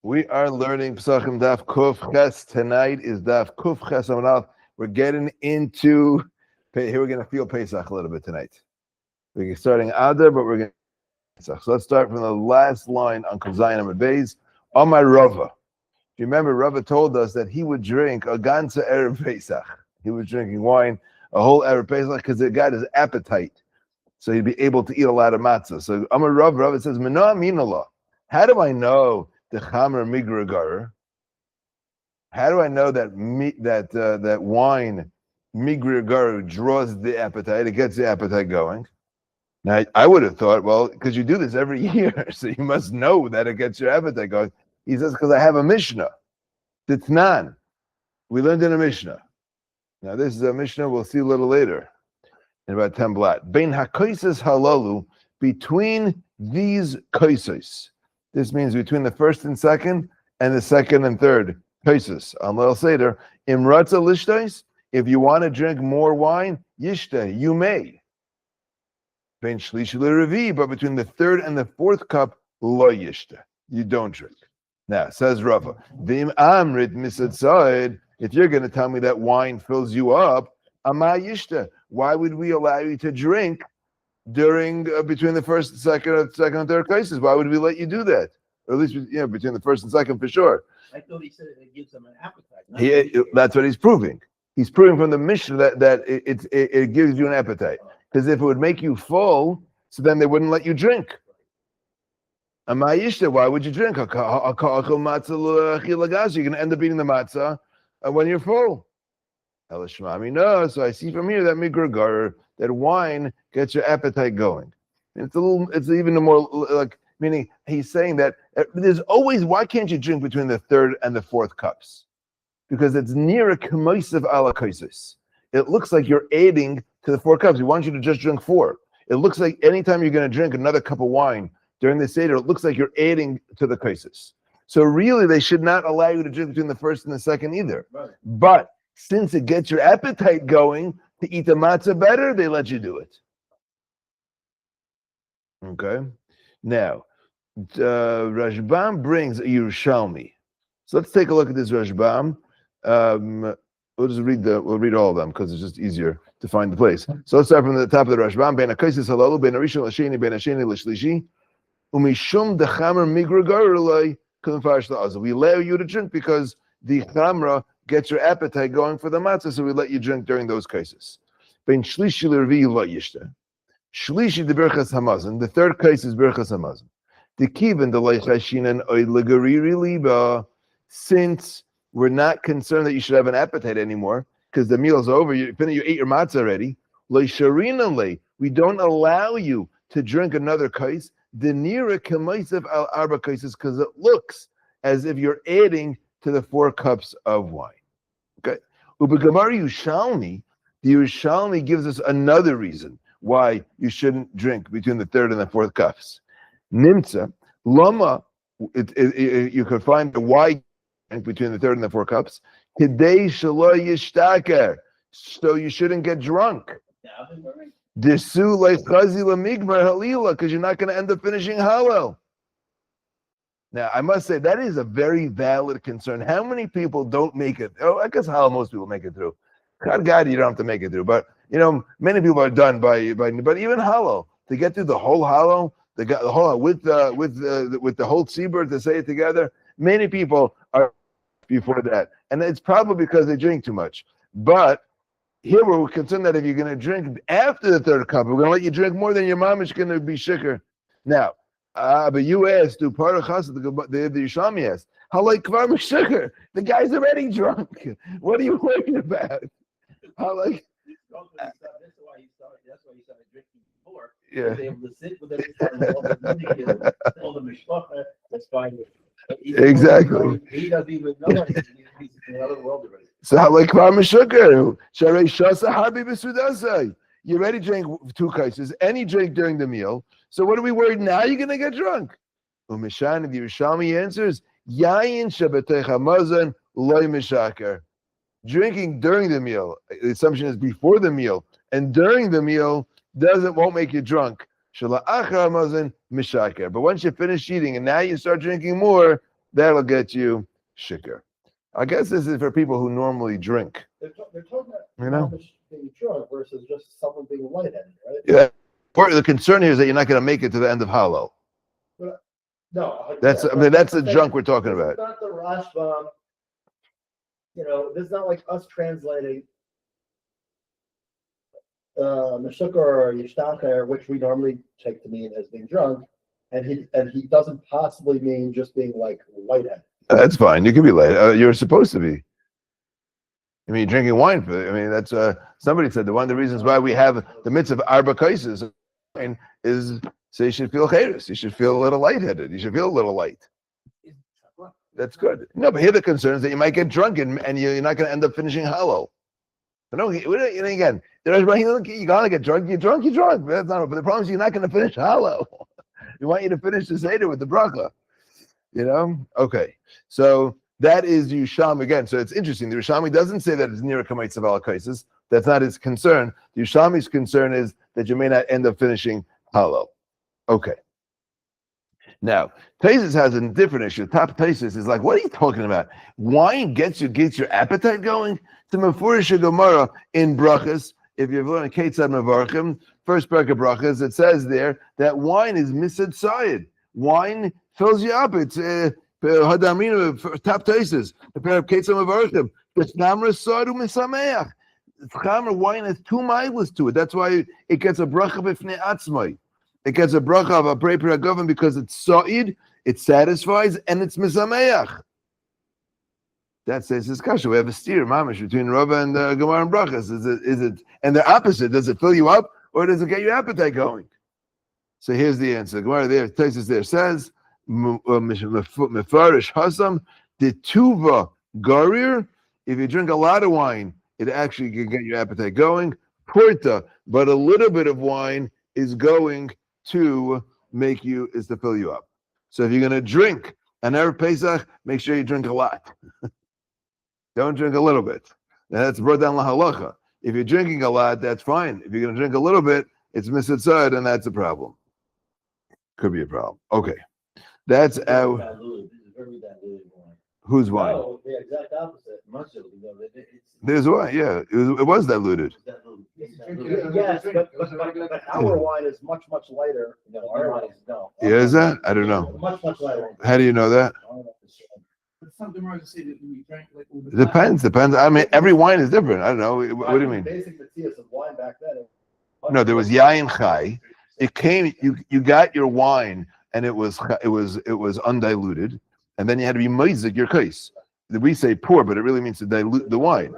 We are learning Pesachim Daf Kuf Ches. Tonight is Daf Kuf Ches Amud Aleph. We're getting into, here we're going to feel Pesach a little bit tonight. We're starting Adar, but we're going to Pesach. So let's start from the last line on Kuf Zayin Amud Beis. Amar Rava. If you remember, Rava told us that he would drink a ganze Erev Pesach. He was drinking wine a whole Erev Pesach because it got his appetite. So he'd be able to eat a lot of matzah. So Amar Rava says, Mena Minallah. How do I know the Chamer Migragar? How do I know that that wine Migragar draws the appetite? It gets the appetite going. Now I would have thought, well, because you do this every year, so you must know that it gets your appetite going. He says, because I have a Mishnah. Titnan. We learned in a Mishnah. Now this is a Mishnah we'll see a little later in about 10 blat. Bein hakoises halalu, between these koises. This means between the first and second, and the second and third koises. On Leil Seder, imratza lishtais, if you want to drink more wine, yishta, you may. Bein shlishi l'revi, but between the third and the fourth cup, lo yishta, you don't drink. Now, says Rava, v'im amrit misatzad, if you're going to tell me that wine fills you up, ama yishta, why would we allow you to drink during between the first, second, and third cases? Why would we let you do that? Or at least, between the first and second for sure. I thought he said it gives them an appetite. That's what he's proving. He's proving from the Mishnah that it gives you an appetite. Because if it would make you full, so then they wouldn't let you drink. Why would you drink? You're going to end up eating the matzah when you're full. No, so I see from here that migragar, that wine gets your appetite going. It's even more like, meaning he's saying that there's always, why can't you drink between the third and the fourth cups? Because it's near a k'moisiv ala kaisis. It looks like you're adding to the 4 cups. He wants you to just drink 4. It looks like anytime you're going to drink another cup of wine during the Seder, it looks like you're adding to the kaisis. So really, they should not allow you to drink between the first and the second either. Right. But since it gets your appetite going to eat the matzah better, they let you do it. Okay. Now, Rambam brings a Yerushalmi. So let's take a look at this Rambam. We'll read all of them because it's just easier to find the place. So let's start from the top of the Rambam. Ben hakaisis halalu, ben harishon l'sheni, ben hasheni l'shlishi, umishum dechamer migragar l'ay kulam farish la'azah. We allow you to drink because the chamra gets your appetite going for the matzah, so we let you drink during those cases. Ben shlishi l'revi lo yishta. Shlishi de berchas hamazon. The third case is berchas hamazon. The kiven the leichashinan oy legariri liba. Since we're not concerned that you should have an appetite anymore, because the meal's over, you ate your matzah already. Leisharinale, we don't allow you to drink another kais. The nira kemaisav al arba kaises, because it looks as if you're adding to the 4 cups of wine. Okay. Ubegamar Yerushalmi, the Yerushalmi gives us another reason why you shouldn't drink between the third and the fourth cups. Nimtza, lama, you could find the why between the third and the 4 cups. Kidei shelo yishtaker, so you shouldn't get drunk. Desu lechazi lamigmar halila, because you're not going to end up finishing halal. Now, I must say, that is a very valid concern. How many people don't make it? Oh, I guess halal, most people make it through. God, you don't have to make it through. But, many people are done by but even halal, to get through the whole halal, the whole with the whole tzibur to say it together, many people are before that. And it's probably because they drink too much. But here we're concerned that if you're going to drink after the third cup, we're going to let you drink more than your mom is going to be shikker. Now, but you asked, do part of chassid, the Yerushalmi asked, how like kvar m'shikker? The guy's already drunk. What are you worried about? How like? That's why he started drinking before. Yeah. They able to sit with everyone, all the mishpacha. That's fine. Exactly. He doesn't even know he's in another world already. So how like kvar m'shikker? Sharei shasa harbi b'sudasai. You already drank 2 cases, and you drank during the meal. So what are we worried now? You're going to get drunk. Umishan, the Yerushalmi answers, Yayin shabbatei chamazon loy mishaker. Drinking during the meal, the assumption is before the meal, and during the meal won't make you drunk. But once you finish eating and now you start drinking more, that'll get you shikr. I guess this is for people who normally drink. They're talking about You know? being drunk versus just someone being lightheaded, right? Yeah. The concern here is that you're not going to make it to the end of Hallel. No, That's the junk we're talking about. It's not the Rashbam. This is not like us translating Meshukar or Yishtacher, which we normally take to mean as being drunk, and he doesn't possibly mean just being like lightheaded. That's fine. You can be late. You're supposed to be. I mean, drinking wine. That's somebody said one of the reasons why we have the mitzvah of arba kaises is so you should feel chayris. You should feel a little lightheaded. You should feel a little light. That's good. No, but here the concern is that you might get drunk and you're not going to end up finishing hollow. Again, you gotta get drunk. You're drunk. That's not. But the problem is you're not going to finish hollow. We want you to finish the Seder with the bracha. Okay. So that is Yusham again. So it's interesting. The Yerushalmi doesn't say that it's near a kamitz of alakaisis. That's not his concern. The Yerushalmi's concern is that you may not end up finishing hollow. Okay. Now, Taisus has a different issue. Top Taisus is like, what are you talking about? Wine gets your appetite going? To Mefurish Gemara in Brachas, if you've learned Ketzad Mevarchim, first parak of Brachas, it says there that wine is misad sayid. Wine fills you up. It's Hadamrina, top Taisus, the parak of Ketzad Mevarchim. It's Namra Sadu Misameach. Chamer wine has two miles to it. That's why it gets a bracha b'fnei atzmai. It gets a bracha of a brei piragavan because it's sa'id, it satisfies, and it's misameach. That says this kasha. We have a steer, mamish, between Rava and Gemara and Brachas. Is it? And the opposite. Does it fill you up, or does it get your appetite going? So here's the answer. Gemara there, Taisus there says, mefarish hasam the tuva garir. If you drink a lot of wine, it actually can get your appetite going. Porta, but a little bit of wine is going to fill you up. So if you're going to drink an Erev Pesach, make sure you drink a lot. Don't drink a little bit. Now that's brought down la halacha. If you're drinking a lot, that's fine. If you're going to drink a little bit, it's mitzvah, and that's a problem. Could be a problem. Okay. That's our... Whose wine? No, the exact opposite. There's wine, yeah. It was diluted. Yes, but our wine is much, much lighter. Our wine is no. Yeah, is that? I don't know. Much, much lighter. How do you know that? It depends. I mean, every wine is different. I don't know. What do you mean? Basic matzahs of wine back then. No, there was yayin chai. It came. You got your wine, and it was undiluted, and then you had to be meizik your case. We say pour, but it really means to dilute the wine,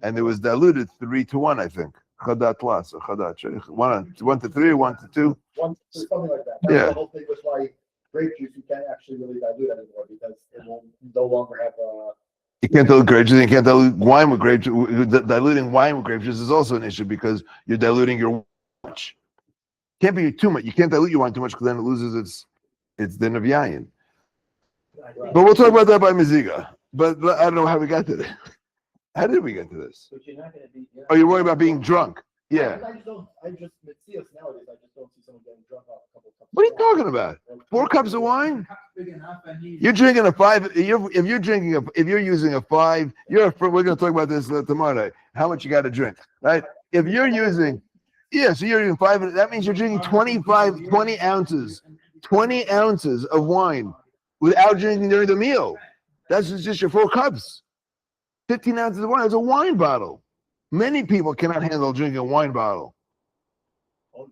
and it was diluted 3-1, I think. Chadat plus or chadat 1 to 3, 1 to 2. Something like that. Yeah. The whole thing was why grape juice you can't actually really dilute anymore because it will no longer have You can't dilute grape juice. You can't dilute wine with grape juice. Diluting wine with grape juice is also an issue because you're diluting your wine. Can't be too much. You can't dilute your wine too much because then it loses its din of yayin. But we'll talk about that by Miziga. But I don't know how we got to this. How did we get to this? But you're not going to be. Oh, you're worried about being drunk. Yeah. I just matzahs nowadays. I just don't see someone getting drunk off a couple cups. What are you talking about? 4 cups of wine? You're drinking a 5. If you're using a 5, we're going to talk about this tomorrow night. How much you got to drink, right? If you're using, so you're using 5. That means you're drinking 20 ounces of wine without drinking during the meal. That's just your 4 cups. 15 ounces of wine. It's a wine bottle. Many people cannot handle drinking a wine bottle.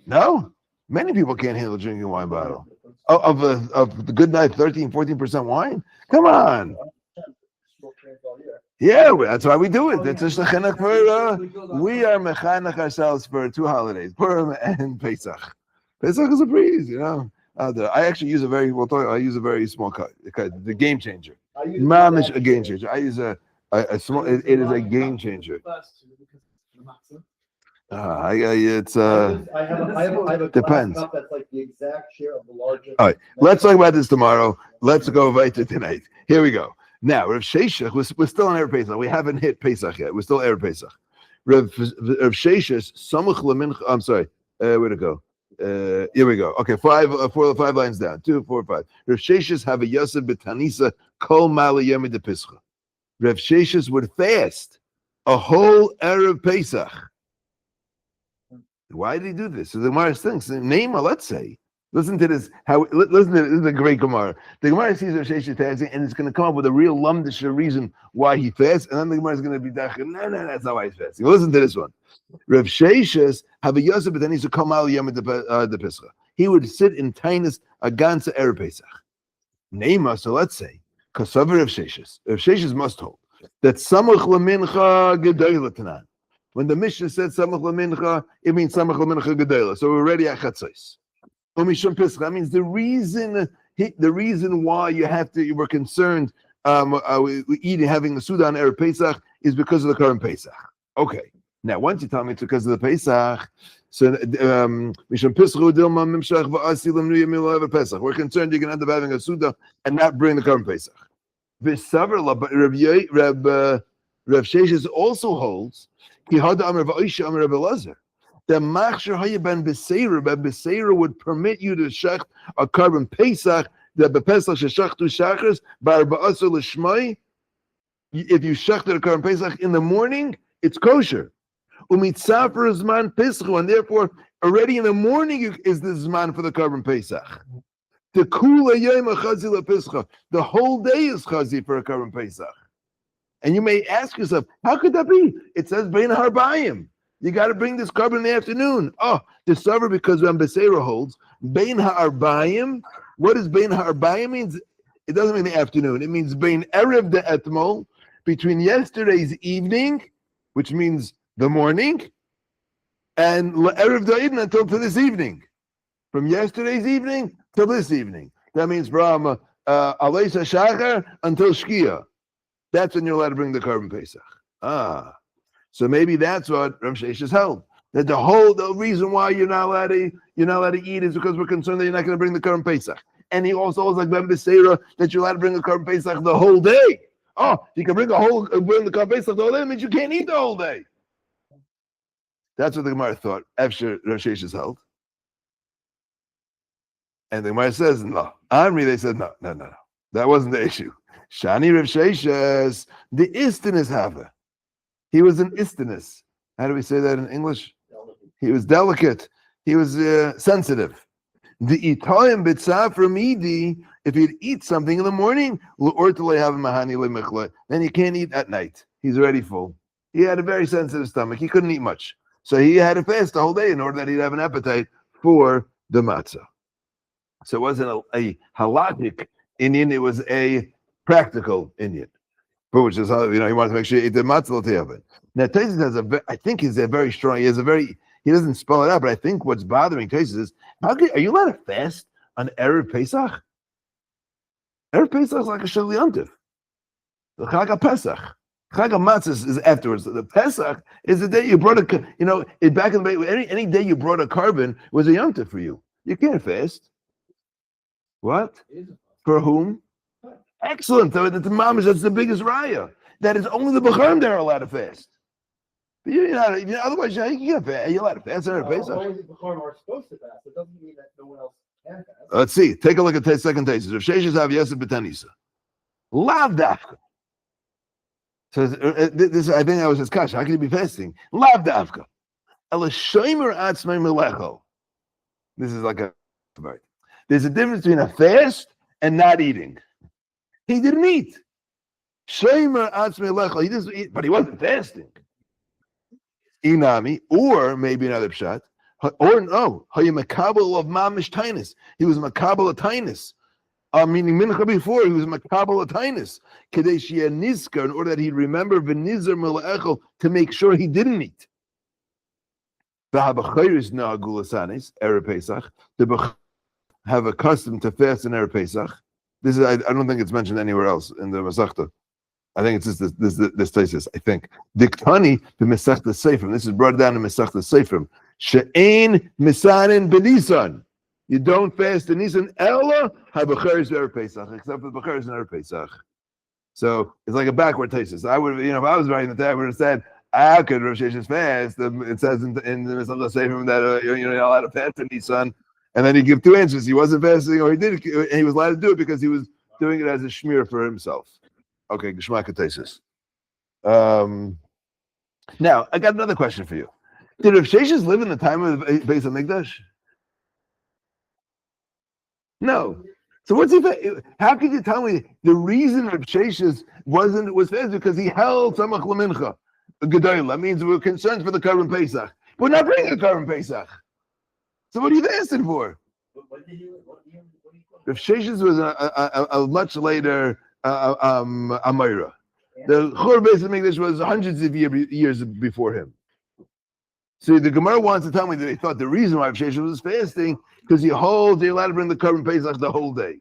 No, many people can't handle drinking a wine bottle. Of the good night 13-14% wine. Come on. Yeah, that's why we do it. That's just for we are mechanech ourselves for 2 holidays, Purim and Pesach. Pesach is a breeze, I actually use I use a very small cut. The game changer. Mamish a game changer. I use a small. It is a game changer. I have a depends. Cup that's like the exact share of the largest. All right, let's talk about this tomorrow. Let's go right to tonight. Here we go. Now, Rav Sheshes, we're still on Erev Pesach. We haven't hit Pesach yet. We're still Erev Pesach. Rav Sheshes, Samuch Lemincha. I'm sorry. Where'd it go? Here we go. Okay, five lines down. 2, 4, 5. Rav Sheshes have a Yosef b'Tanisa kol mala yemi de Pischa. Rav Sheshes would fast a whole Erev Pesach. Why did he do this? So the Gemara thinks, Neima, let's say. Listen to this. Listen to this. This is a great Gemara. The Gemara sees Rav Sheshes fasting, and it's going to come up with a real lumdisha reason why he fasts, and then the Gemara is going to be dachir. No, that's not why he's fasting. Listen to this one. Rav Sheshes have a Yosef, but then he's a Kamal Yom de Pesach. He would sit in Tainus a ganze Erev Pesach. Neima, so let's say, Kasav Rav Sheshes. Rav Sheshes must hold that Samach Lamincha Gedoyla Tanan. When the Mishnah said Samach Lamincha, it means Samach Lamincha Gedoyla. So we're already at Chatzos. Umishum Pesach. That means the reason why you were concerned having the Sudan Erev Pesach is because of the current Pesach. Okay. Now, once you tell me it's because of the Pesach, so we're concerned you're going to end up having a Suda and not bring the current Pesach. But Rav Sheshes also holds that Machshir ben Beseira would permit you to shech a carbon Pesach that bepesach sheshachtu shachris bar ba'asur l'shmai. If you shechted a carbon Pesach in the morning, it's kosher. Umitzafer zman pischu, and therefore already in the morning is the zman for the carbon Pesach. The kula yom chazi lepischa. The whole day is chazi for a carbon Pesach. And you may ask yourself, how could that be? It says bein harbayim. You got to bring this carbon in the afternoon. Oh, the suffer because Ram Beseira holds bein harbayim. What does bein harbayim means? It doesn't mean the afternoon. It means bein erev de etmol, between yesterday's evening, which means the morning, and erev da'idin until to this evening. From yesterday's evening till this evening. That means from Aleisa Shachar until Shkia. That's when you're allowed to bring the carbon Pesach. So maybe that's what Rav Sheshes held. That the reason why you're not allowed to eat is because we're concerned that you're not going to bring the carbon Pesach. And he also holds like Ben Beseira that you're allowed to bring the carbon Pesach the whole day. Oh, if you can bring the carbon Pesach the whole day, it means you can't eat the whole day. That's what the Gemara thought. After Rav Sheshes held. And the Gemara says, no. Amri, they said, no. That wasn't the issue. Shani Rav Sheshes, the istinus haver. He was an istinus. How do we say that in English? He was delicate. He was sensitive. The itoyim b'tzafra midi, if he'd eat something in the morning, then he can't eat at night. He's already full. He had a very sensitive stomach. He couldn't eat much. So he had to fast the whole day in order that he'd have an appetite for the matzah. So it wasn't a halakhic Indian, it was a practical Indian. Which is how, he wanted to make sure he ate the matzah l'teyavin. Now, Taisus has I think he's a very strong, he doesn't spell it out, but I think what's bothering Taisus is, are you allowed to fast on Erev Pesach? Erev Pesach is like a Shel Yontif. The Chag Pesach. Chag Matzah is afterwards. The Pesach is the day you brought back in the day, any day you brought a carbon was a Yontif for you. You can't fast. What? For whom? Excellent. That's the biggest raya. That is only the Becharim that are allowed to fast. But otherwise, you can't fast. You're allowed to fast on Pesach. Only the Becharim are supposed to fast. It doesn't mean that no one else can fast. Let's see. Take a look at the second Taisus. Rav Sheshes have Yosef b'Tanisa. Lav dafka. So this, I think that was his kasha. How can you be fasting? Lav dafka. Elashomer atzmei melecho. This is like there's a difference between a fast and not eating. He didn't eat. Shomer atzmei lecho. He doesn't eat, but he wasn't fasting. Inami, or maybe another pshat, or no, makabel of mamish tainus. He was makabel of tainus. Meaning mincha before, he was makabel of tainus. Kadeshia nizkar, in order that he'd remember v'nizar melechel to make sure he didn't eat. V'habachayris na'agulasanis erev Pesach. The bach have a custom to fast in erev Pesach. This is I don't think it's mentioned anywhere else in the Masechta. I think it's just this thesis. I think Diktani the Masechta Seifrim. This is brought down in Masechta Seifrim. She'ein misanin b'Nisan. You don't fast in Nisan ella habacheres erev Pesach, except for bacheres and erev Pesach. So it's like a backward thesis. I would, if I was writing the day, I would have said How could Rosh Hashanah fast? It says in the Mishnah Sefer that you're not allowed to fast in Nisan, and then he give two answers. He wasn't fasting, or he did, and he was allowed to do it because he was doing it as a shmir for himself. Okay, Geshmak Tesis. Now I got another question for you. Did Rav Sheshes live in the time of the Beis Hamikdash? No. So what's he? How could you tell me the reason Rav Sheshes was fast because he held Samach Lamincha? Gedola means we're concerned for the Korban Pesach. We're not bringing a Korban Pesach. So what are you fasting for? Rav Sheshes was a much later Amira. The Chor Beis Hamikdash was hundreds of years before him. So the Gemara wants to tell me that they thought the reason why Rav Sheshes was fasting because you're allowed to bring the Korban Pesach the whole day,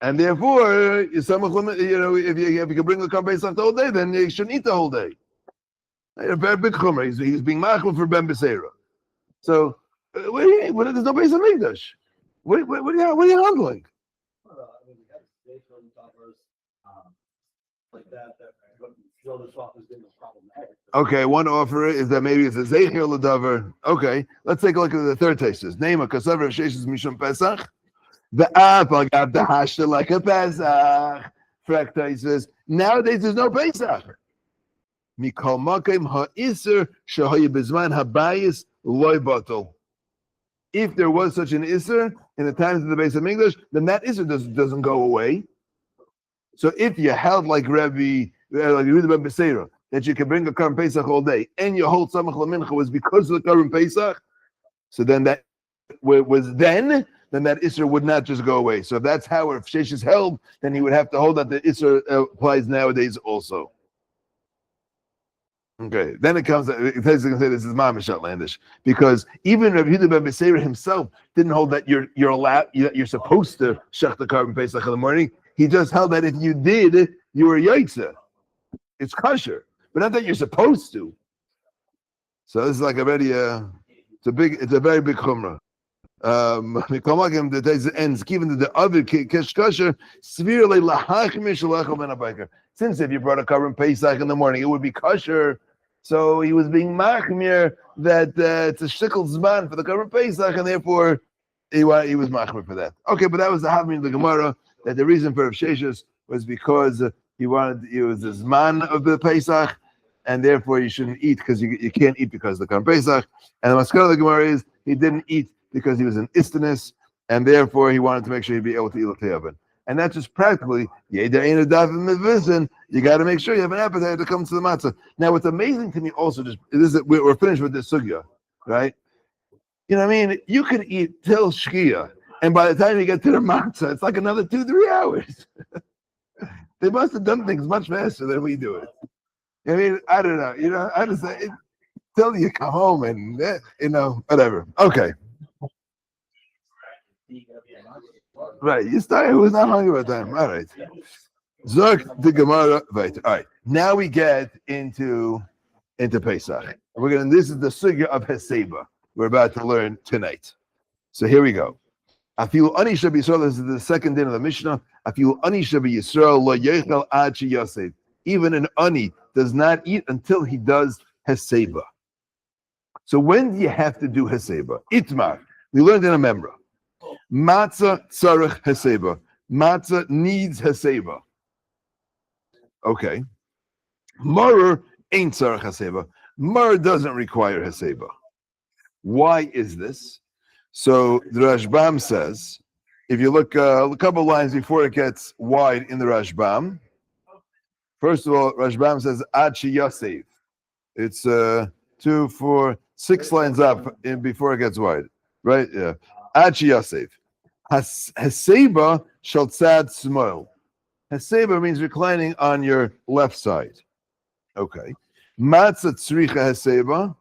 and therefore, if you can bring the Korban Pesach the whole day, then you shouldn't eat the whole day. A very big chumrah. He's being machmir for Ben Beseira. So, there's no Beis Hamikdash. What are you handling? Okay, one offer is that maybe it's a zeicher l'davar. Okay, let's take a look at the third tesis. Name a kasav Sheshes mishum Pesach. The apple got the hashta like a Pesach. Frek tesis. Nowadays there's no Pesach. Mikol makim ha'isur shahaya bizman habayis loy batal. If there was such an isur in the times of the Beis Hamikdash, then that isur doesn't go away. So if you held like Rabbi Ben Beseira, that you can bring a Korban Pesach all day, and you hold Samach Lamincha was because of the Korban Pesach, so then that then that Isser would not just go away. So if that's how if Sheshes is held, then he would have to hold that the Isser applies nowadays also. Okay, then it comes. It says going to say this is mamish outlandish because even Rabbi Yehuda ben Beseira himself didn't hold that you're allowed, you're supposed to shech the Korban Pesach in the morning. He just held that if you did, you were yaitza. It's kosher, but not that you're supposed to. So this is like already it's a very big chumrah. The days ends given the other kish kosher severely lahachmish lechem ben abayker. Since if you brought a Korban Pesach in the morning, it would be kosher. So he was being machmir that it's a shikul zman for the Korban Pesach, and therefore he was machmir for that. Okay, but that was the having the Gemara that the reason for Rav Sheshes was because it was the zman of the Pesach, and therefore you shouldn't eat because you can't eat because of the Korban Pesach. And the maskana of the Gemara is he didn't eat because he was an istinus, and therefore he wanted to make sure he'd be able to eat l'te'avin. And that's just practically, you got to make sure you have an appetite to come to the matzah. Now, what's amazing to me also, we're finished with this sugya, right? You know what I mean? You could eat till shkia, and by the time you get to the matzah, it's like another 2-3 hours. They must have done things much faster than we do it. I mean, I don't know. I just say till you come home and whatever. Okay. Right, you started who was not hungry at that time. All right. Zok the Gemara. Right. All right. Now we get into Pesach. This is the sugya of Heseba we're about to learn tonight. So here we go. Afilu ani shabi Yisrael. This is the second din of the Mishnah. Afilu ani shabi Yisrael lo yechel ad sheyaseh. Even an ani does not eat until he does Heseba. So when do you have to do Heseba? Itmar. We learned in a memra. Matzah tzarech heseba. Matzah needs heseba. Okay. Maror ain't tzarech heseba. Maror doesn't require heseba. Why is this? So the Rashbam says, if you look a couple lines before it gets wide in the Rashbam, first of all, Rashbam says ad sheyasev. It's 2, 4, 6 lines up before it gets wide, right? Yeah. Ad sheyasev. Heseba shall tzad smol. Heseba means reclining on your left side. Okay. Matzah tzricha heseba.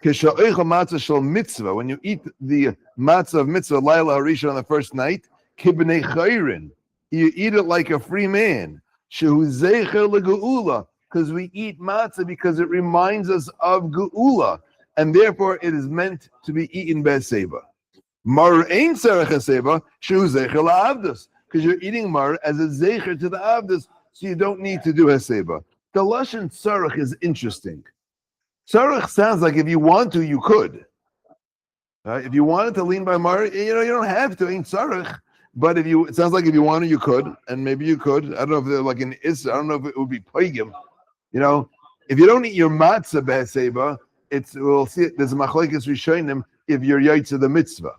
Kisha'oicha matzah shal mitzvah. When you eat the matzah of mitzvah, Laila Harisha on the first night, kibnei chayrin. You eat it like a free man. Shehu zeicher legeula. Because we eat matzah because it reminds us of geula. And therefore it is meant to be eaten by heseba. Mar ain't tzarech heseba, shehu zeicher la'avdus. Because you're eating mar as a zeicher to the avdus, so you don't need to do heseba. The lashon tzarech is interesting. Tzarech sounds like if you want to, you could. If you wanted to lean by Mar, you don't have to. Ain't tzarech. But it sounds like if you wanted, you could, and maybe you could. I don't know if they're like an Issa. I don't know if it would be Paigim. If you don't eat your matzah b'haseba, we'll see. There's a machlekes rishonim if you're yaitza the mitzvah.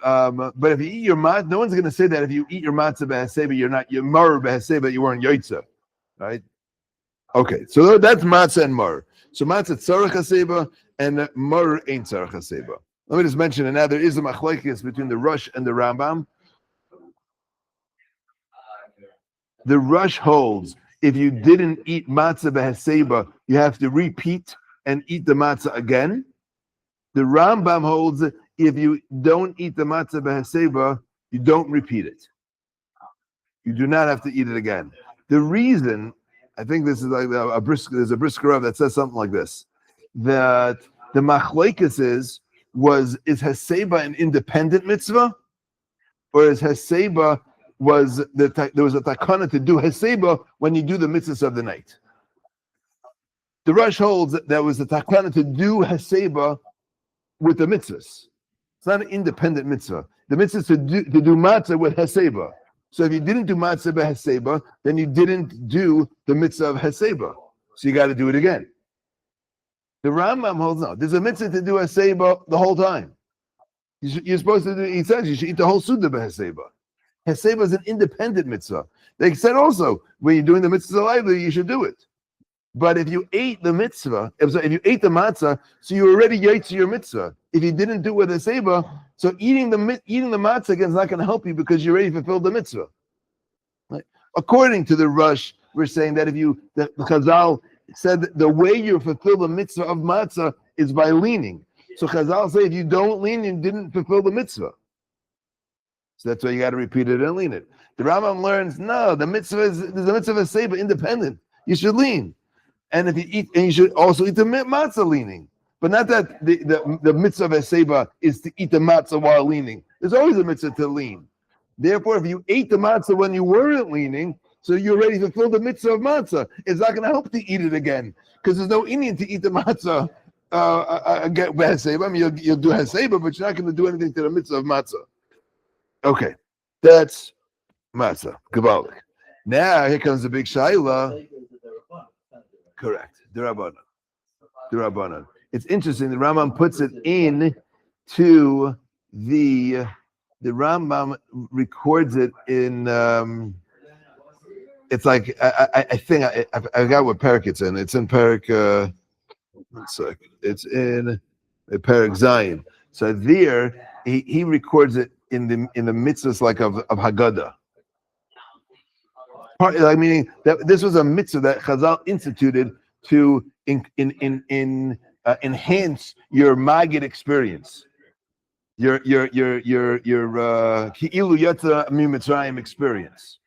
But if you eat your matzah, no one's going to say that if you eat your matzah b'haseba, you're mar b'haseba, you weren't yaitza, right? Okay, so that's matzah and mar. So matzah tzarech haseba and mar ain't tzarech haseba. Let me just mention, and now there is a machlekes between the Rosh and the Rambam. The Rosh holds if you didn't eat matzah b'haseba, you have to repeat and eat the matzah again. The Rambam holds if you don't eat the matzah b'haseba, you don't repeat it. You do not have to eat it again. The reason, I think this is like there's a brisker Rav that says something like this, that the machlekes is haseba an independent mitzvah, or is haseba there was a takana to do haseba when you do the mitzvahs of the night. The Rosh holds that there was a takana to do haseba with the mitzvahs. It's not an independent mitzvah. The mitzvah is to do matzah with haseba. So if you didn't do matzah b'haseba, then you didn't do the mitzvah of haseba. So you got to do it again. The Rambam holds no. There's a mitzvah to do haseba the whole time. You're supposed to do. He says you should eat the whole suda b'haseba. Haseba is an independent mitzvah. They said also when you're doing the mitzvah lively, you should do it. But if you ate the mitzvah, if you ate the matzah, so you already yaitz your mitzvah. If you didn't do it with haseba, so eating the matzah again is not going to help you because you already fulfilled the mitzvah. Right? According to the Rosh, we're saying that the Chazal said that the way you fulfill the mitzvah of matzah is by leaning. So Chazal say if you don't lean, you didn't fulfill the mitzvah. So that's why you got to repeat it and lean it. The Rambam learns no, there's a mitzvah of haseba independent. You should lean, and if you eat, and you should also eat the matzah leaning. But not that the mitzvah of haseba is to eat the matzah while leaning. There's always a mitzvah to lean. Therefore, if you ate the matzah when you weren't leaning, so you already fulfilled the mitzvah of matzah, it's not going to help to eat it again because there's no Indian to eat the matzah again with haseba. I mean, you'll do haseba, but you're not going to do anything to the mitzvah of matzah. Okay, that's matzah. Kabbalah. Now here comes the big shaila. Correct. The Rabbanan. It's interesting. The Rambam puts it in to the Rambam records it in. It's like I think I got what parak it's in. It's in parak. One sec. It's in parak Zion. So there he records it in the mitzvahs like of Haggadah. Meaning that this was a mitzvah that Chazal instituted to enhance your Magid experience, your Ki'ilu Yatza Mitzrayim experience.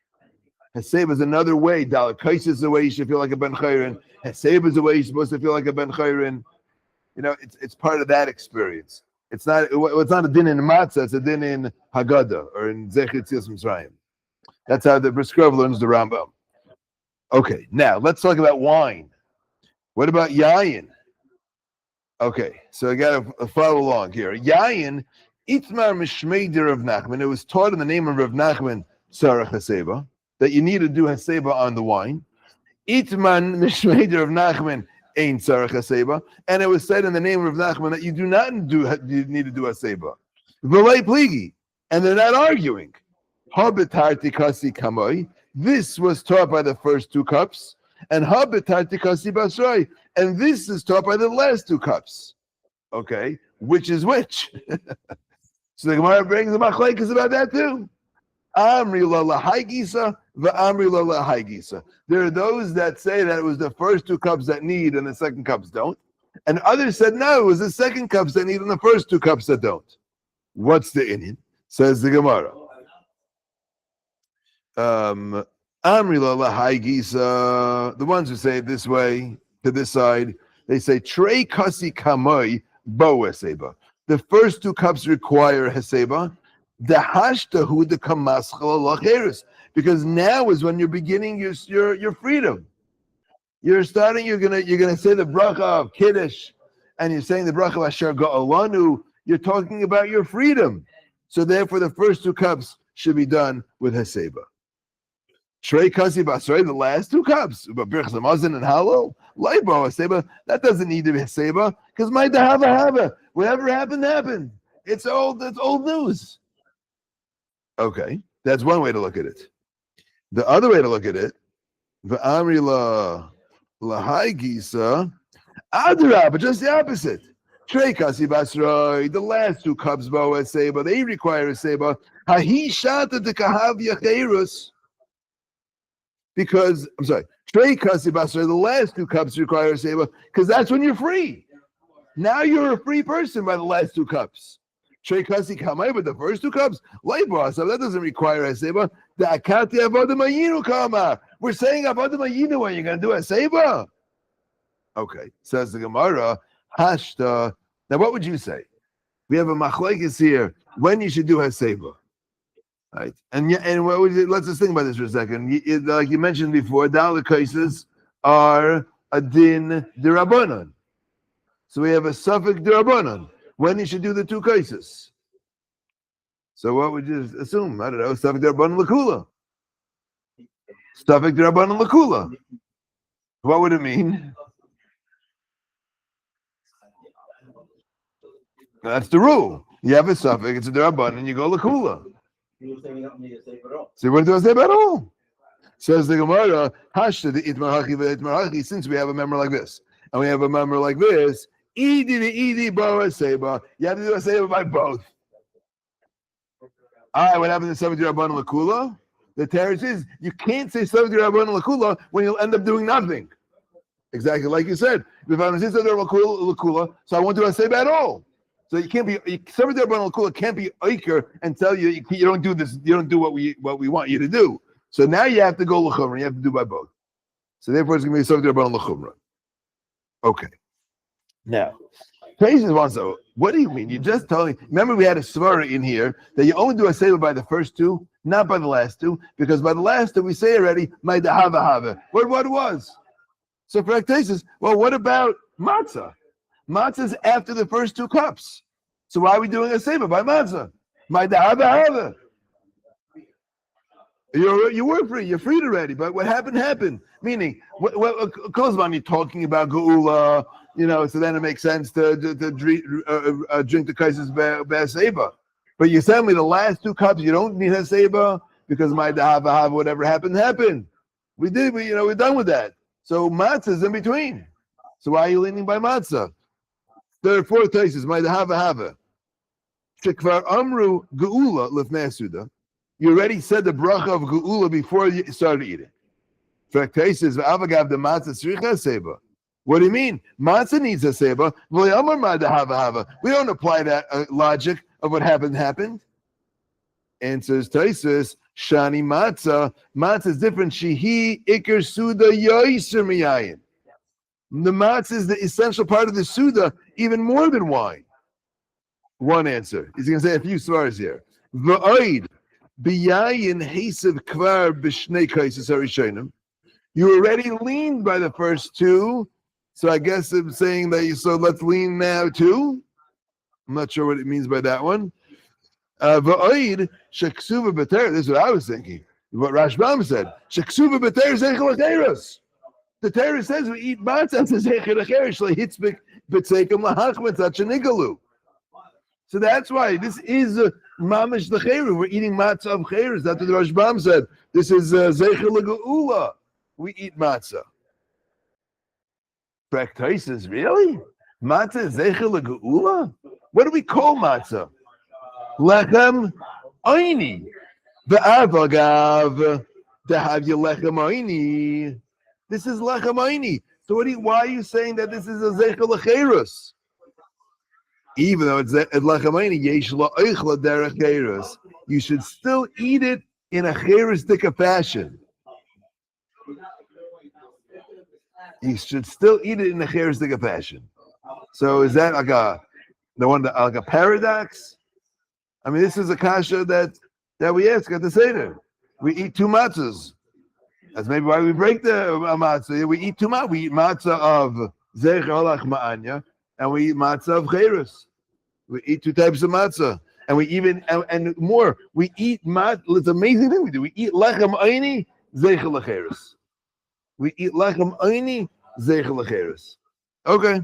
Haseba is another way. Dalakais is the way you should feel like a Ben Chayrin. Haseba is the way you're supposed to feel like a Ben Chayrin. It's part of that experience. It's not a din in matzah. It's a din in Haggadah or in Zecher Tzias Mitzrayim. That's how the Brisker learns the Rambam. Okay, now let's talk about wine. What about yayin? Okay, so I got to follow along here. Yayin, Itmar Mishmeider of Nachman. It was taught in the name of Rav Nachman Sarach Haseba that you need to do Haseba on the wine. Itman Mishmeider of Nachman Ein Sarach Haseba, and it was said in the name of Rav Nachman that you need to do Haseba. V'lei pligi, and they're not arguing. Habitarti kasi kamoi. This was taught by the first two cups, and habitarti kasi basroi, and this is taught by the last two cups. Okay, which is which? So the Gemara brings the machlekes about that too. Amri la lahai gisa, v'amri la lahai gisa. There are those that say that it was the first two cups that need and the second cups don't, and others said no, it was the second cups that need and the first two cups that don't. What's the inyan? Says the Gemara. Amri la lahai gisa. The ones who say it this way to this side, they say trei kasi kamoi bo heseba. The first two cups require heseba. The hashtahu the kamaschal lacheres, because now is when you're beginning your freedom. You're gonna say the bracha of Kiddush, and you're saying the bracha of Asher Ga'alanu. You're talking about your freedom. So therefore, the first 2 cups should be done with Haseba. Trei Kasi Basrei, the last 2 cups, but Birchas Hamazon and Halal, Leibo Haseba, that doesn't need to be Haseba, because my Dahava, whatever happened. It's old news. Okay, that's one way to look at it. The other way to look at it, V'amri lahai gisa, Adra, but just the opposite. Trei Kasi Basrei, the last 2 cups, Bo Haseba, they require Haseba. Hahi Shata de Kahav Yacheirus. Because, I'm sorry, Trei Kasi Basrei, the last 2 cups require a Seba, because that's when you're free. Now you're a free person by the last 2 cups. Trei Kasi Kamai, but the first 2 cups, Leibo, so that doesn't require a Seba. The Akati Avodim Ayinu Kama. We're saying Avodim Ayinu, when you're going to do a Seba. Okay, says the Gemara, Hashta. Now what would you say? We have a machlekes here, when you should do a Seba. Right, and let's just think about this for a second. Like you mentioned before, dollar cases are a din derabanan. So we have a suffix derabanan. When you should do the 2 cases. So what would you assume? I don't know. Suffix derabanan lakula. Suffix derabanan lakula. What would it mean? That's the rule. You have a suffix, it's a derabanan, you go lakula. So you want to do a Seba at all? Says the Gemara, Hashta the itmarachi, since we have a member like this, and we have a member like this, Idi Bara Seba, you have to do a Seba by both. Alright, what happened to 70 Rabban Lakula? The Teretz is you can't say 70 Rabban Lakula when you'll end up doing nothing. Exactly like you said. If I'm saying 70 Lakula, so I won't do a Seba at all. So you can't be somebody there can't be Iker and tell you you don't do this, you don't do what we want you to do. So now you have to go l'chumra, you have to do by both. So therefore it's gonna be something about l'chumra. Okay. Now, Patience wants to. What do you mean? You just told me. Remember, we had a svara in here that you only do a seder by the first 2, not by the last 2, because by the last 2 we say already my dahava hava. What it was? So for Patience, well, what about matzah? Matzah is after the first 2 cups. So why are we doing a seder by matzah? My dahava hava. You were free. You're freed already. But what happened. Meaning, what Kozman, you're talking about geula, so then it makes sense to drink the kaiser's be'aseba. But you send me the last 2 cups, you don't need haseba because my dahava, whatever happened. We did, we're done with that. So matzah is in between. So why are you leaning by matzah? 3rd, 4th cases, my dahava. Shekvar amru geula lifnei suda. You already said the bracha of geula before you started eating. For cases, v'avagav the matzah tzricha seba. What do you mean? Matzah needs a seba. We don't apply that logic of what happened. Answers Taisus, shani matzah. Matzah is different. Shehi ikar suda yoiser miyayin. The matzah is the essential part of the suda, even more than wine. One answer. He's going to say a few svaras here. V'oid biyayin hesav kvar b'shnei kaises harishonim. You already leaned by the first 2. So I guess I'm saying that so let's lean now too. I'm not sure what it means by that one. V'oid sheksuva b'ter. This is what I was thinking. What Rambam said. Sheksuva b'ter zeichel acheros. The Torah says we eat matzah as zeichel acheros lehitzbik b'tzeikum lahachmet tzachanigalu. So that's why this is mamish l'cheru. We're eating matzah of cheres. That's what the Rambam said. This is zeichel l'geula. We eat matzah. Practices, really? Matzah is zeichel l'geula? What do we call matzah? Lechem oini. Ve'avagav dehavya lechem oini. This is lechem oini. So why are you saying that this is a zeichel l'cherus? Even though it's lechem oini, yesh la'oichla derech cherus. You should still eat it in a cheristic fashion. You should still eat it in a cheristic fashion. So is that like a paradox? I mean, this is a kasha that we ask at the Seder. We eat 2 matzahs. That's maybe why we break the matzah. We eat two matzah. We eat matzah of zecher halach ma'anya, and we eat matzah of cheres. We eat two types of matzah, and we even and more. We eat matzah. It's an amazing thing we do. We eat lechem aini zecher lecheres. We eat lechem aini zecher lecheres. Okay,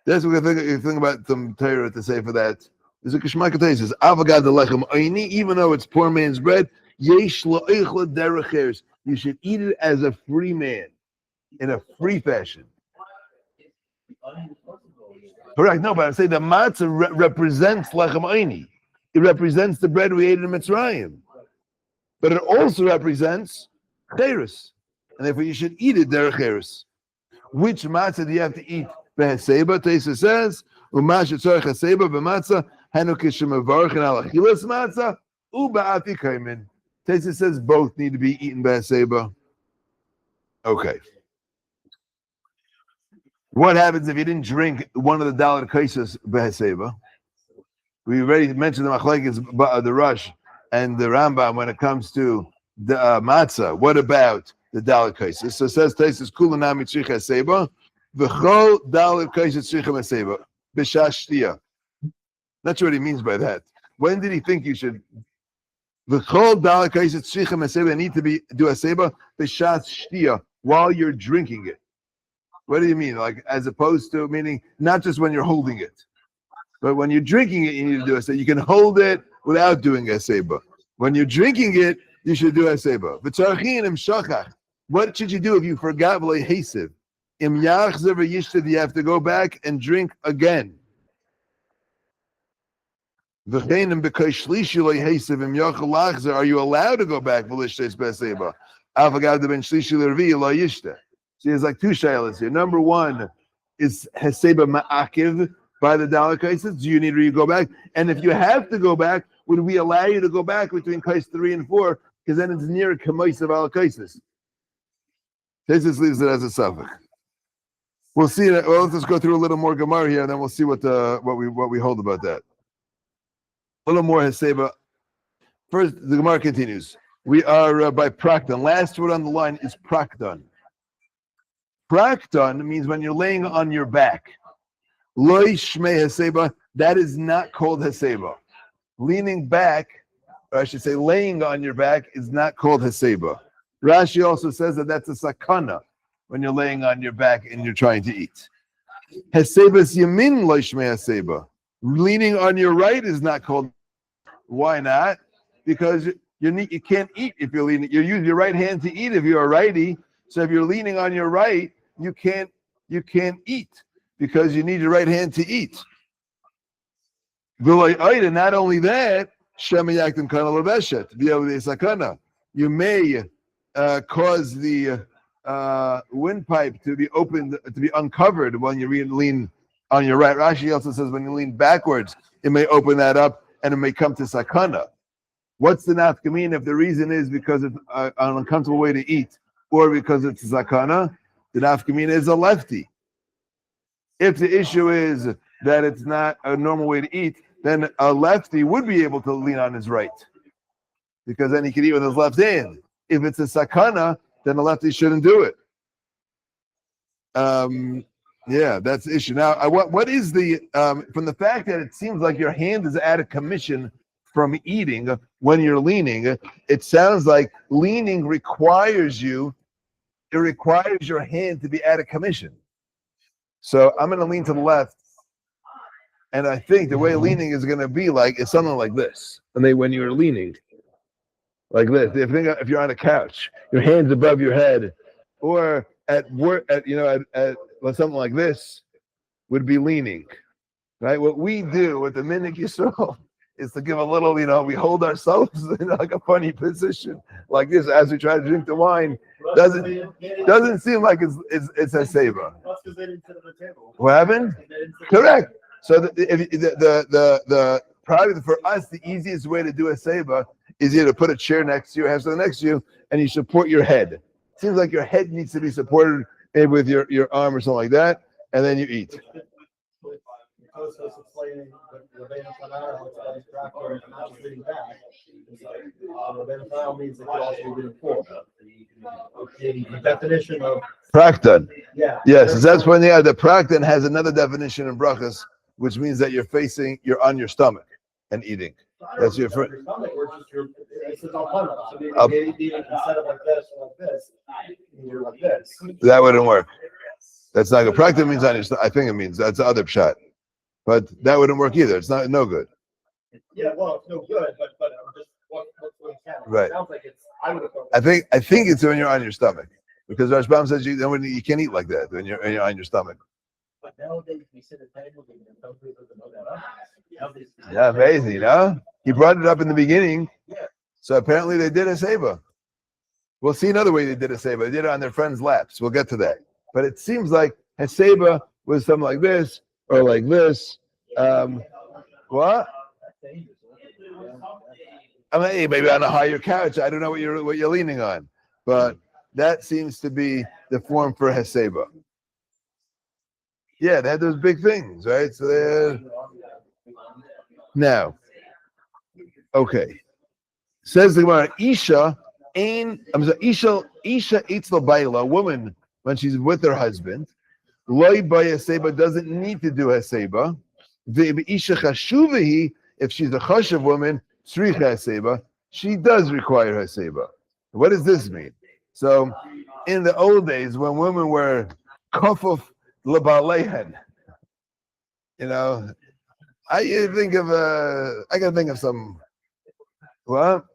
that's what you think about some Torah to say for that. There's a kishmak says avagad the lechem aini, even though it's poor man's bread. Yesh la'eichla derecheres. You should eat it as a free man, in a free fashion. Correct. No, but I'm saying the matzah represents lechem aini. It represents the bread we ate in Mitzrayim. But it also represents cheres. And therefore you should eat it derech cheres. Which matzah do you have to eat? Beheseba, Teisa says, Umash tzorech haseba b'matzah, hanu kishemavarchen al achilas matzah, u'ba'ati kaimin. Teisa says both need to be eaten beheseba. Okay. What happens if you didn't drink one of the dalet kaisos beheseba? We already mentioned the machlekes, the Rosh and the Rambam when it comes to the matzah. What about the dalet kaisos? So it says Teisa kulanami tzrich haseba. V'chol dalet kaisos tzrich haseba b'shas shtia. Not sure what he means by that. When did he think you should? V'chol dalet kaisos tzrich haseba need to be do haseba b'shas shtia while you're drinking it. What do you mean? Like as opposed to meaning not just when you're holding it, but when you're drinking it, you need to do haseba. You can hold it without doing haseba. When you're drinking it, you should do haseba. V'tzarchin im shachach. What should you do if you forgot v'lo hesiv? Im yachzer v'yishtad, you have to go back and drink again. V'chein im b'kay shlishi lo hesiv im yachal lachzer. Are you allowed to go back v'lo yishtad b'haseba? Avagav ben shlishi l'rvi lo yishtad. See, there's like two shaylas here. Number one is haseba ma'akiv by the dalet kaisos. Do you need to go back? And if you have to go back, would we allow you to go back between kais 3 and 4? Because then it's near kamais of al kaisos. Kaisos leaves it as a suffix. We'll see. Well, let's just go through a little more Gemara here, and then we'll see what we hold about that. A little more haseba. First, the Gemara continues. We are by prakton. Last word on the line is prakton. Prakton means when you're laying on your back. Loi shmei haseba, that is not called haseba. Leaning back, or I should say laying on your back, is not called haseba. Rashi also says that that's a sakana when you're laying on your back and you're trying to eat. Haseba's yamin loi shmei haseba. Leaning on your right is not called. Why not? Because you can't eat if you're leaning. You use your right hand to eat if you're a righty. So if you're leaning on your right, you can't eat because you need your right hand to eat. Not only that, you may cause the windpipe to be opened, to be uncovered when you lean on your right. Rashi also says when you lean backwards, it may open that up and it may come to sakana. What's the nafkamin if the reason is because it's an uncomfortable way to eat? Or because it's a zakana, the nafkamina is a lefty. If the issue is that it's not a normal way to eat, then a lefty would be able to lean on his right, because then he can eat with his left hand. If it's a sakana, then the lefty shouldn't do it. Yeah, that's the issue. Now, what is the from the fact that it seems like your hand is out of commission from eating when you're leaning, it sounds like leaning requires your hand to be out of commission. So I'm going to lean to the left, and I think the way leaning is going to be like it's something like this. And when you're leaning like this, if you're on a couch, your hands above your head, or at work, at something like this would be leaning, right? What we do with the Minhag Yisrael is to give a little, we hold ourselves in like a funny position like this as we try to drink the wine. Doesn't seem like it's a seva. That's because they didn't sit at the table. What happened? Correct. So the probably for us the easiest way to do a seva is either put a chair next to you, have something next to you, and you support your head. Seems like your head needs to be supported maybe with your arm or something like that, and then you eat. Explaining the means it could also be doing 4. the definition of Praktan. yeah. Yes, so that's when the praktan has another definition in brachas, which means that you're on your stomach and eating. That's your first. Stomach or just your it's all fun. So Up. maybe instead of like this or like this, you're like this. That wouldn't work. That's not good. Praktan means on your stomach. I think it means that's the other pshat. But that wouldn't work either. It's no good. Yeah, well, it's no good, but I'm just what's Right. It sounds like it's. I would have thought. I think it's when you're on your stomach, because Rambam says you can't eat like that when you're on your stomach. But nowadays we sit at tables and some people don't know that. Yeah, amazing, you know? He brought it up in the beginning. So apparently they did a seba. We'll see another way they did a seba. They did it on their friends' laps. We'll get to that. But it seems like a seba was something like this or like this. What? I mean, maybe on a higher couch. I don't know what you're leaning on, but that seems to be the form for Heseba. Yeah, they had those big things, right? So they're now, okay. Says the Gemara, Isha eats the baila, a woman when she's with her husband. Loi by Heseba doesn't need to do Heseba. Isha chashuvahi, if she's a chashuv woman, tzricha Heseba, she does require Heseba. What does this mean? So, in the old days, when women were kafuf lebalehen, you know, I can think of some, what?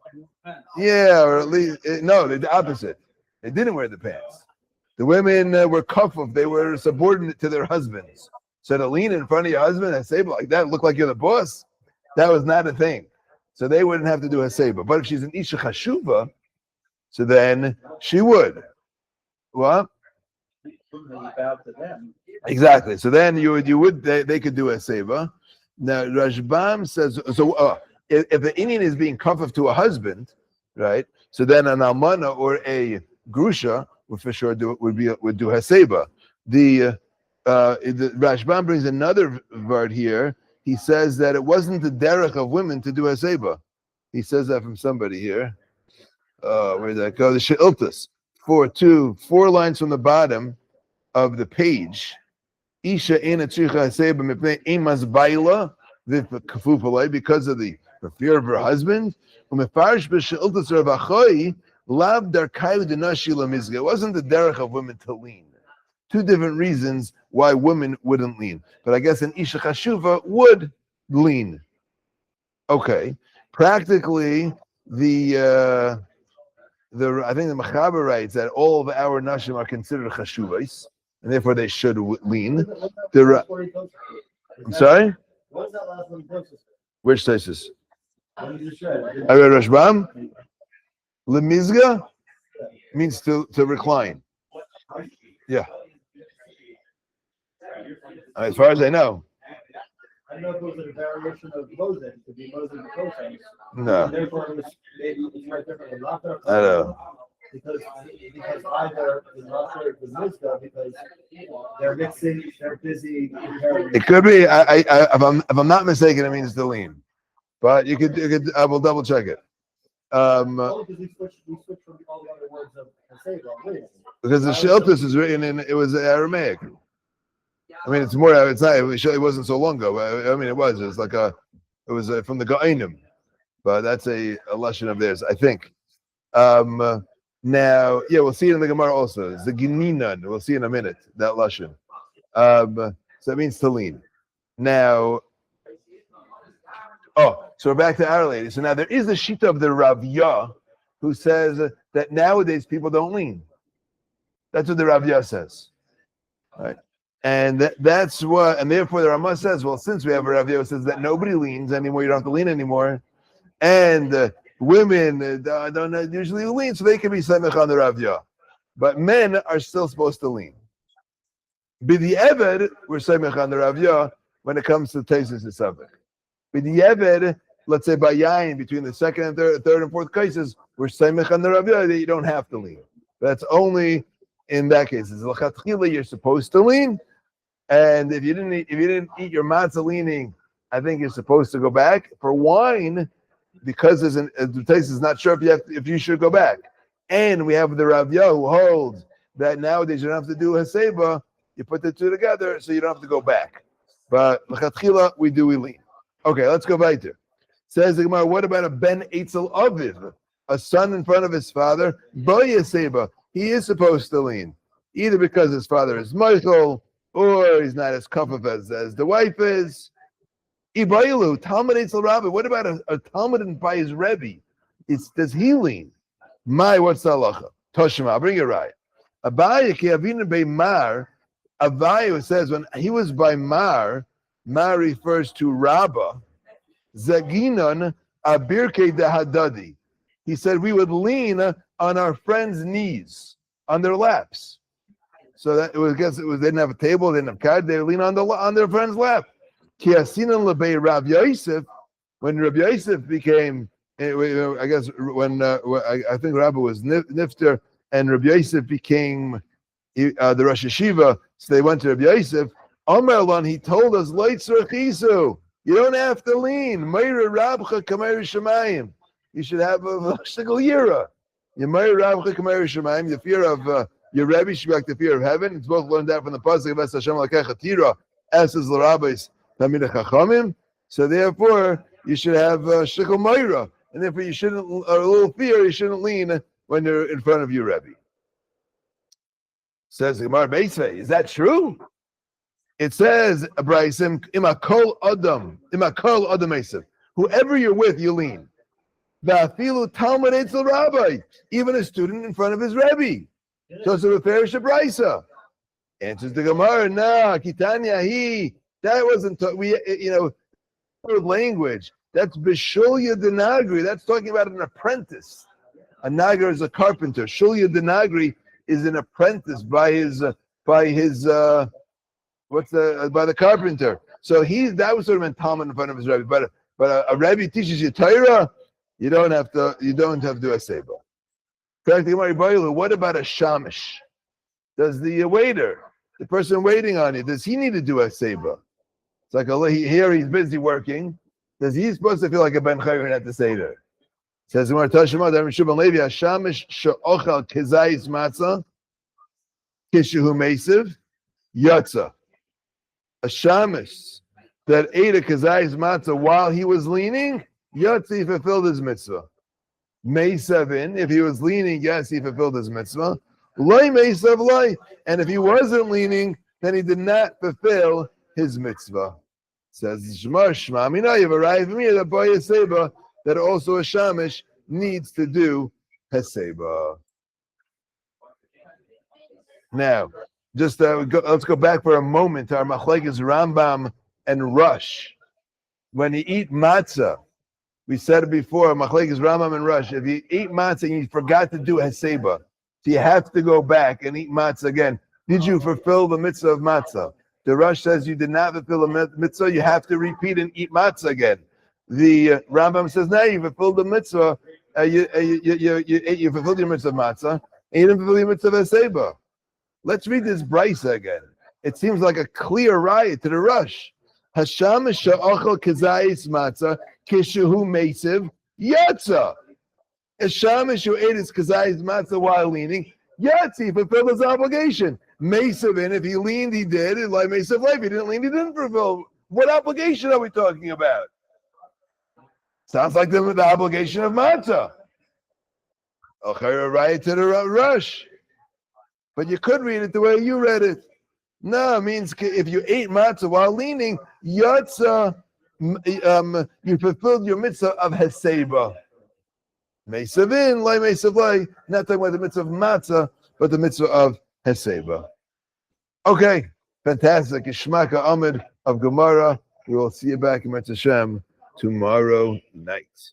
Yeah, or at least, no, the opposite. They didn't wear the pants. The women were kafuf, they were subordinate to their husbands. So to lean in front of your husband and say like that, look like you're the boss, that was not a thing. So they wouldn't have to do Heseba. But if she's an Isha Chashuva, so then she would. What? Exactly. So then you would they could do Heseba. Now Rashbam says so. If the Indian is being kafaf to a husband, right? So then an almana or a grusha would for sure would do Heseba. The Rashbam brings another word here. He says that it wasn't the derech of women to do Heseba. He says that from somebody here. Where did that go? The She'iltas. 4 lines from the bottom of the page. Isha ena tzricha Heseba mipnei emas baila v'kafufalei, because of the fear of her husband. Umefarish b'She'iltas Rav Achai lav darkai d'nashi lamizga. It wasn't the derech of women to lean. 2 different reasons why women wouldn't lean. But I guess an Isha Chashuva would lean. Okay. Practically, I think the Mechaber writes that all of our Nashim are considered Chashuvais, and therefore they should lean. I'm sorry? What was that last one? Which thesis? I read Rashbam. Lemizga means to recline. Yeah. As far as I know. I don't know if it was a variation of Moses. It could be Moses and Kosher. No. Therefore, it was maybe it's right differently. I know. Because either the Nasser is Mizga because they're mixing, they're busy. It could be. If I'm not mistaken, it means to lean. But you could. I will double check it. Only because we switched from all the other words of Heseba. Because the She'iltas is written in, it was Aramaic. I mean, it's more. It's not. It wasn't so long ago. I mean, it was. It was like it was from the Ga'inim, but that's a lesson of theirs, I think. Now, yeah, we'll see it in the Gemara also. It's the Gininan. We'll see in a minute that lesson. So it means to lean. Now, so we're back to our lady. So now there is a shita of the Ravya who says that nowadays people don't lean. That's what the Ravya says, right? And that's what, and therefore the Ramah says, well, since we have a Ravya who says that nobody leans anymore, you don't have to lean anymore, and women don't usually lean, so they can be semech on the Ravya, but men are still supposed to lean. B'di'eved, we're semech on the Ravya when it comes to tesis and sabek. B'di'eved, let's say by yain, between the second and third and fourth cases, we're semech on the Ravya that you don't have to lean. That's only in that case. It's l'chatchila, you're supposed to lean. And if you didn't eat your matzah leaning, I think you're supposed to go back. For wine, because the taste is not sure if you should go back. and we have the Rav Yah who holds that nowadays you don't have to do Haseba, you put the two together so you don't have to go back. But l'chatchila, we lean. Okay, let's go back there. Says the Gemara, what about a Ben Eitzel Aviv, a son in front of his father? Boy Haseba, he is supposed to lean, either because his father is Michael, or he's not as kafaf as the wife is. Ibailu, Talmud Eitzel Rabbi, what about a Talmud by his Rebbe? Does he lean? What's the halacha? Toshima, I'll bring it right. Abaye ki avinu bei Mar, Abaye says when he was by Mar refers to Rabbah, Zaginon abirke dehadadi. He said we would lean on our friends' knees, on their laps. So that they didn't have a table, they didn't have card, they would lean on their friend's lap. Ki asinon lebei Rav Yosef, when Rav Yosef became, I guess when I think Rabbah was nifter, and Rabbi Yosef became the Rosh Yeshiva, so they went to Rabbi Yosef. Amar Alon, he told us, you don't have to lean. You should have a shtickle yira. The fear of your Rebbe should be like the fear of heaven. It's both learned that from the pasuk of Es Hashem Lakecha Tira, as is l'Rabbis Tamid Chachamim. So therefore, you should have shtickle mayra, and therefore you shouldn't, a little fear, you shouldn't lean when you're in front of your Rebbe. Says the Gemara Beisvei, is that true? It says, Abraisim, imakol adam esav. Whoever you're with, you lean. Va'afilu Talmud Eitzel Rabbi, even a student in front of his Rebbe. So it's a referish Abraisa. Answers the Gemara, nah, Kitanya, that wasn't, language. That's Bishulya Denagri. That's talking about an apprentice. A nagar is a carpenter. Shulya Denagri is an apprentice by the carpenter. So that was sort of a Talmud in front of his Rebbe. But a Rebbe teaches you Torah, you don't have to do a seba. What about a shamish? Does the waiter, the person waiting on you, does he need to do a seba? It's like here he's busy working. Does he supposed to feel like a ben chayrin at the Seder? Says Gemara Tashema, that Rishub Levi Hashamish she'ochal kezayis matzah kishehu meisiv yatza. A shamish that ate a kezayis matzah while he was leaning, yatza, he fulfilled his mitzvah. Meisavin, if he was leaning, yes, he fulfilled his mitzvah. Loi meisav loi, and if he wasn't leaning, then he did not fulfill his mitzvah. Says Shema Shema Mina, you've arrived at me that boy Seba, that also a shamish needs to do Heseba. Now, just let's go back for a moment to our machlekes Rambam and Rosh. When you eat matzah, we said it before, machlekes Rambam and Rosh, if you eat matzah and you forgot to do Heseba, so you have to go back and eat matzah again. Did you fulfill the mitzvah of matzah? The Rosh says you did not fulfill the mitzvah, you have to repeat and eat matzah again. The Rambam says, no, you fulfilled the mitzvah, you fulfilled your mitzvah of matzah, and you didn't fulfill your mitzvah of Heseba. Let's read this brisa again. It seems like a clear riot to the Rosh. Hasham she'achal kezayis matzah kishehu meisiv yatza. Hasham who ate his kezayis matzah while leaning, yatza, he fulfilled his obligation. Meisiv, and if he leaned, he did. Like meisiv life, he didn't lean, he didn't fulfill. What obligation are we talking about? Sounds like the obligation of matzah. Right to the Rosh. But you could read it the way you read it. No, it means if you ate matzah while leaning, yatza, you fulfilled your mitzvah of Heseba. Meisavin, lay meisavlay, not talking about the mitzvah of matzah, but the mitzvah of Heseba. Okay, fantastic. Ishmaka Amid of Gemara. We will see you back in Mitzvah Hashem tomorrow night.